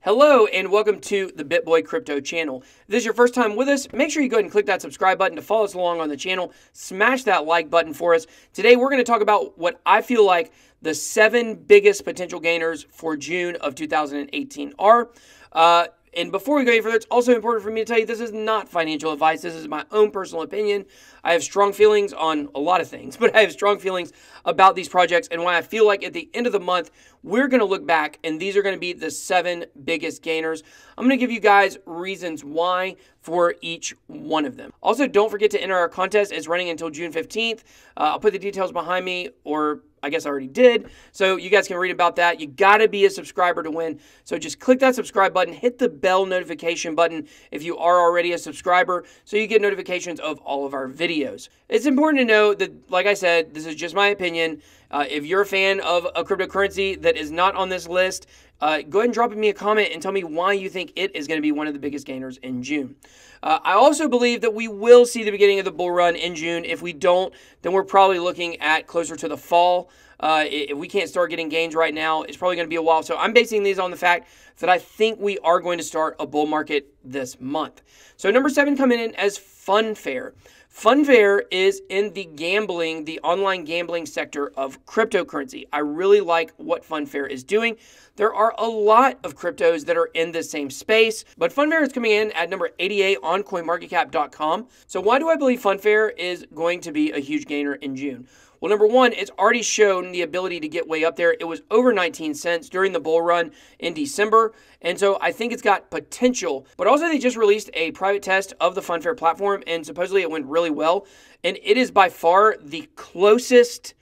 Hello and welcome to the BitBoy Crypto channel. If this is your first time with us, make sure you go ahead and click that subscribe button to follow us along on the channel. Smash that like button for us. Today we're going to talk about what I feel like the 7 biggest potential gainers for June of 2018 are. And before we go any further, it's also important for me to tell you this is not financial advice. This is my own personal opinion. I have strong feelings on a lot of things, but I have strong feelings about these projects and why I feel like at the end of the month, we're going to look back and these are going to be the 7 biggest gainers. I'm going to give you guys reasons why for each one of them. Also, don't forget to enter our contest. It's running until June 15th. I'll put the details behind me, or I guess I already did, so you guys can read about that. You got to be a subscriber to win, so just click that subscribe button, hit the bell notification button if you are already a subscriber, so you get notifications of all of our videos. It's important to know that, like I said, this is just my opinion. If you're a fan of a cryptocurrency that is not on this list, go ahead and drop me a comment and tell me why you think it is going to be one of the biggest gainers in June. I also believe that we will see the beginning of the bull run in June. If we don't, then we're probably looking at closer to the fall. If we can't start getting gains right now, it's probably going to be a while. So I'm basing these on the fact that I think we are going to start a bull market this month. So number 7 coming in as Funfair. Funfair is in the online gambling sector of cryptocurrency. I really like what Funfair is doing. There are a lot of cryptos that are in the same space, but Funfair is coming in at number 88 on coinmarketcap.com. So why do I believe Funfair is going to be a huge gainer in June? Well, number one, it's already shown the ability to get way up there. It was over 19 cents during the bull run in December. And so I think it's got potential. But also they just released a private test of the Funfair platform and supposedly it went really well. And it is by far the closest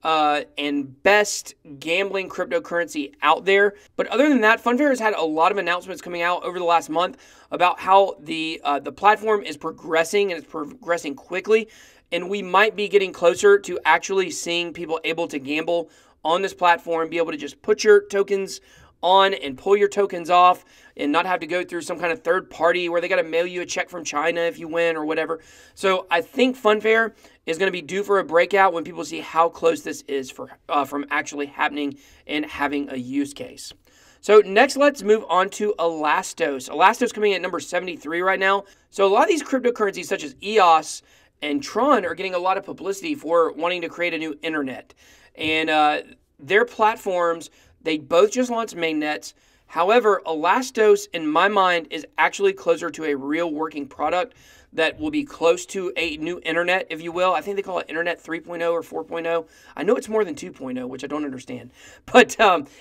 and best gambling cryptocurrency out there. But other than that, Funfair has had a lot of announcements coming out over the last month about how the platform is progressing and it's progressing quickly. And we might be getting closer to actually seeing people able to gamble on this platform, be able to just put your tokens on and pull your tokens off and not have to go through some kind of third party where they got to mail you a check from China if you win or whatever. So I think Funfair is going to be due for a breakout when people see how close this is from actually happening and having a use case. So next, let's move on to Elastos. Elastos coming in at number 73 right now. So a lot of these cryptocurrencies such as EOS and Tron are getting a lot of publicity for wanting to create a new internet. And their platforms, they both just launched mainnets. However, Elastos, in my mind, is actually closer to a real working product that will be close to a new internet, if you will. I think they call it Internet 3.0 or 4.0. I know it's more than 2.0, which I don't understand. But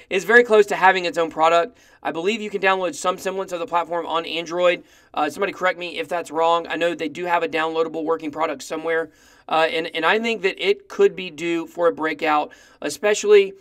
it's very close to having its own product. I believe you can download some semblance of the platform on Android. Somebody correct me if that's wrong. I know they do have a downloadable working product somewhere. And I think that it could be due for a breakout, especially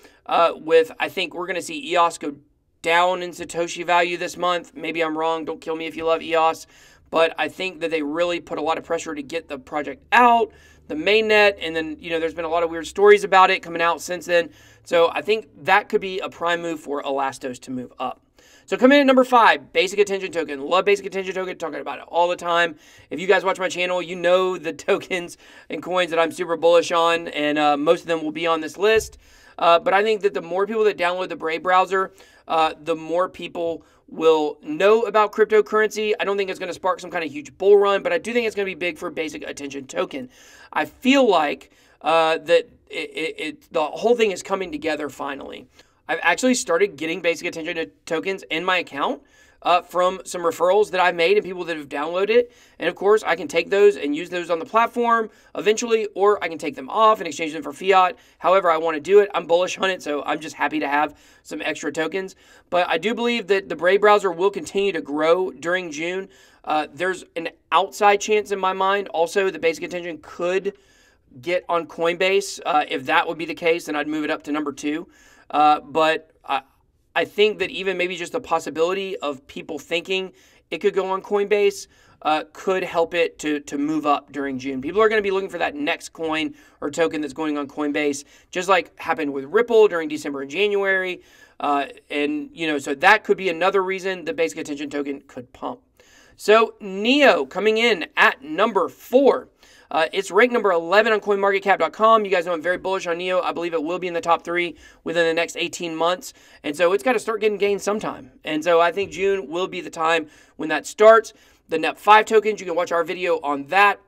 with, I think we're going to see EOS go down in Satoshi value this month. Maybe I'm wrong. Don't kill me if you love EOS. But I think that they really put a lot of pressure to get the project out, the mainnet, and then, you know, there's been a lot of weird stories about it coming out since then. So I think that could be a prime move for Elastos to move up. So coming in at number 5, Basic Attention Token. Love Basic Attention Token, talking about it all the time. If you guys watch my channel, you know the tokens and coins that I'm super bullish on, and most of them will be on this list. But I think that the more people that download the Brave browser, the more people will know about cryptocurrency. I don't think it's going to spark some kind of huge bull run, but I do think it's going to be big for Basic Attention Token. I feel like that the whole thing is coming together finally. I've actually started getting Basic Attention Tokens in my account from some referrals that I've made and people that have downloaded it. And of course, I can take those and use those on the platform eventually, or I can take them off and exchange them for fiat. However I want to do it, I'm bullish on it, so I'm just happy to have some extra tokens. But I do believe that the Brave browser will continue to grow during June. There's an outside chance in my mind also the Basic Attention could get on Coinbase. If that would be the case, then I'd move it up to number 2. But I think that even maybe just the possibility of people thinking it could go on Coinbase could help it to move up during June. People are going to be looking for that next coin or token that's going on Coinbase, just like happened with Ripple during December and January. And, you know, so that could be another reason the Basic Attention Token could pump. So Neo coming in at number 4. It's ranked number 11 on CoinMarketCap.com. You guys know I'm very bullish on NEO. I believe it will be in the top 3 within the next 18 months. And so it's got to start getting gains sometime. And so I think June will be the time when that starts. The NEP5 tokens, you can watch our video on that.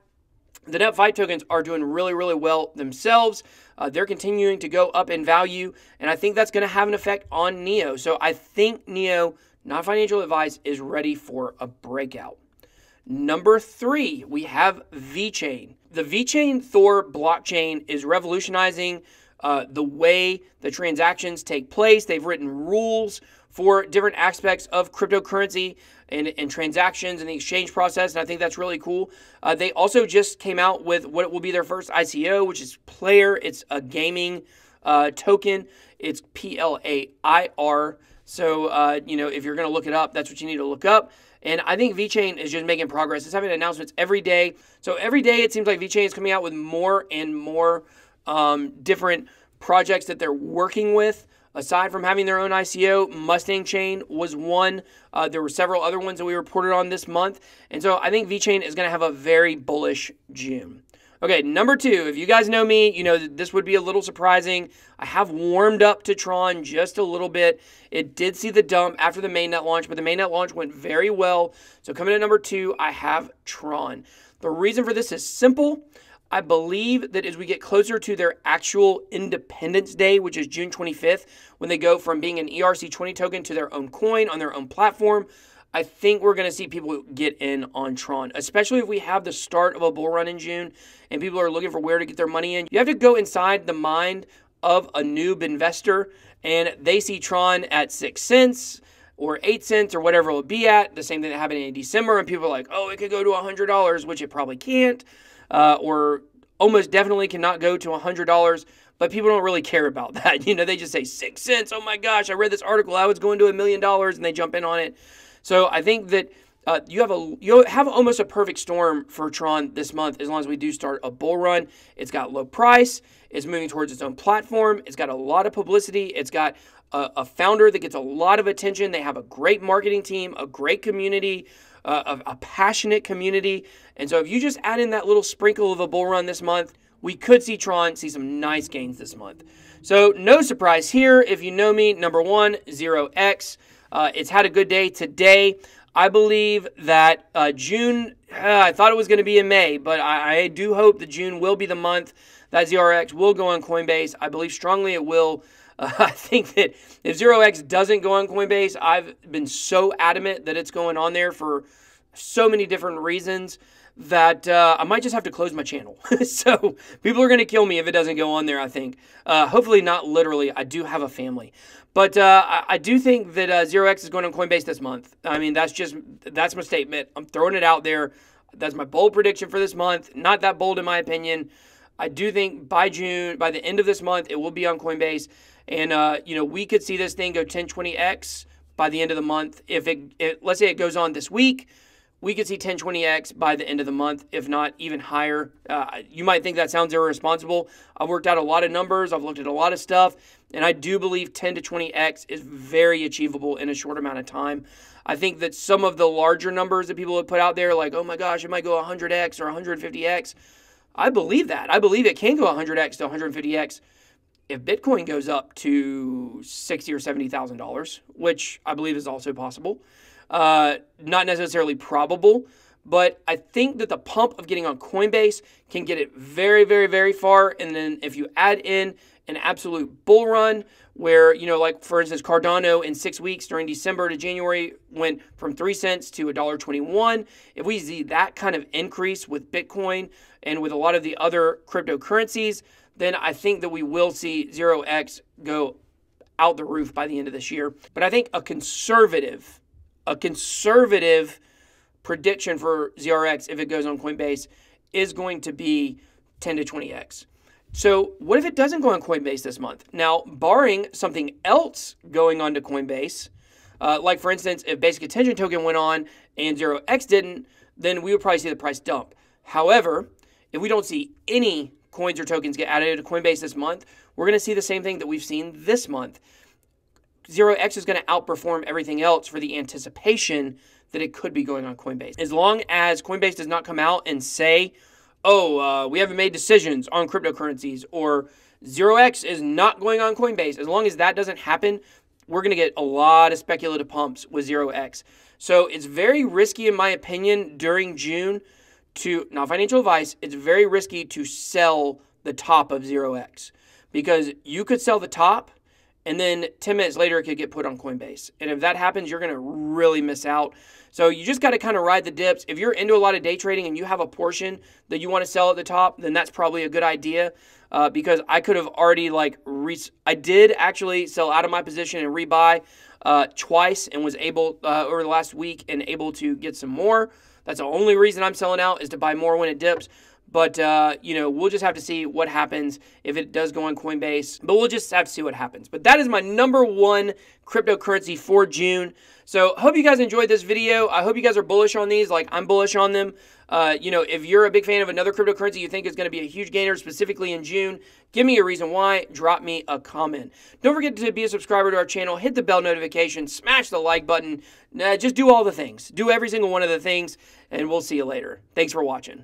The NEP5 tokens are doing really, really well themselves. They're continuing to go up in value, and I think that's going to have an effect on NEO. So I think NEO, not financial advice, is ready for a breakout. Number 3, we have VeChain. The VeChain Thor blockchain is revolutionizing the way the transactions take place. They've written rules for different aspects of cryptocurrency and transactions and the exchange process, and I think that's really cool. They also just came out with what will be their first ICO, which is Player. It's a gaming token. It's PLAIR. So, you know, if you're going to look it up, that's what you need to look up. And I think VeChain is just making progress. It's having announcements every day. So every day it seems like VeChain is coming out with more and more different projects that they're working with. Aside from having their own ICO, Mustang Chain was one. There were several other ones that we reported on this month. And so I think VeChain is going to have a very bullish June. Okay, number 2, if you guys know me, you know that this would be a little surprising. I have warmed up to Tron just a little bit. It did see the dump after the mainnet launch, but the mainnet launch went very well. So coming in at number 2, I have Tron. The reason for this is simple. I believe that as we get closer to their actual Independence Day, which is June 25th, when they go from being an ERC20 token to their own coin on their own platform, I think we're going to see people get in on Tron, especially if we have the start of a bull run in June and people are looking for where to get their money in. You have to go inside the mind of a noob investor, and they see Tron at 6 cents or 8 cents or whatever it will be at. The same thing that happened in December, and people are like, oh, it could go to $100, which it probably can't. Or almost definitely cannot go to $100, but people don't really care about that. You know, they just say 6 cents. Oh my gosh, I read this article. I was going to $1 million, and they jump in on it. So I think that you have almost a perfect storm for Tron this month as long as we do start a bull run. It's got low price. It's moving towards its own platform. It's got a lot of publicity. It's got a founder that gets a lot of attention. They have a great marketing team, a great community, a passionate community. And so if you just add in that little sprinkle of a bull run this month, we could see Tron see some nice gains this month. So no surprise here. If you know me, number 1, 0x. It's had a good day today. I believe that June, I thought it was going to be in May, but I do hope that June will be the month that 0x will go on Coinbase. I believe strongly it will. I think that if 0x doesn't go on Coinbase, I've been so adamant that it's going on there for so many different reasons that I might just have to close my channel. So people are going to kill me if it doesn't go on there, I think. Hopefully not literally. I do have a family. But I do think that 0x is going on Coinbase this month. I mean, that's my statement. I'm throwing it out there. That's my bold prediction for this month. Not that bold in my opinion. I do think by June, by the end of this month, it will be on Coinbase. And, you know, we could see this thing go 10, 20x by the end of the month. If let's say it goes on this week, we could see 10, 20x by the end of the month, if not even higher. You might think that sounds irresponsible. I've worked out a lot of numbers. I've looked at a lot of stuff. And I do believe 10 to 20x is very achievable in a short amount of time. I think that some of the larger numbers that people have put out there, like, oh my gosh, it might go 100x or 150x. I believe that. I believe it can go 100x to 150x if Bitcoin goes up to $60,000 or $70,000, which I believe is also possible. Not necessarily probable, but I think that the pump of getting on Coinbase can get it very, very, very far. And then if you add in an absolute bull run where, you know, like for instance, Cardano in 6 weeks during December to January went from 3 cents to $1.21. If we see that kind of increase with Bitcoin and with a lot of the other cryptocurrencies, then I think that we will see 0x go out the roof by the end of this year. But I think a conservative prediction for 0x, if it goes on Coinbase, is going to be 10 to 20x. So what if it doesn't go on Coinbase this month? Now, barring something else going on to Coinbase, like for instance, if Basic Attention Token went on and 0x didn't, then we would probably see the price dump. However, if we don't see any coins or tokens get added to Coinbase this month, we're going to see the same thing that we've seen this month. 0x is going to outperform everything else for the anticipation that it could be going on Coinbase. As long as Coinbase does not come out and say, oh, we haven't made decisions on cryptocurrencies, or 0x is not going on Coinbase. As long as that doesn't happen, we're going to get a lot of speculative pumps with 0x. So it's very risky, in my opinion, during June to, not financial advice, it's very risky to sell the top of 0x, because you could sell the top and then 10 minutes later it could get put on Coinbase. And if that happens, you're going to really miss out. So you just got to kind of ride the dips. If you're into a lot of day trading and you have a portion that you want to sell at the top, then that's probably a good idea, because I could have already I did actually sell out of my position and rebuy twice, and was able over the last week and able to get some more. That's the only reason I'm selling out, is to buy more when it dips. But, we'll just have to see what happens if it does go on Coinbase. But we'll just have to see what happens. But that is my #1 cryptocurrency for June. So hope you guys enjoyed this video. I hope you guys are bullish on these like I'm bullish on them. If you're a big fan of another cryptocurrency you think is going to be a huge gainer, specifically in June, give me a reason why. Drop me a comment. Don't forget to be a subscriber to our channel. Hit the bell notification. Smash the like button. Just do all the things. Do every single one of the things. And we'll see you later. Thanks for watching.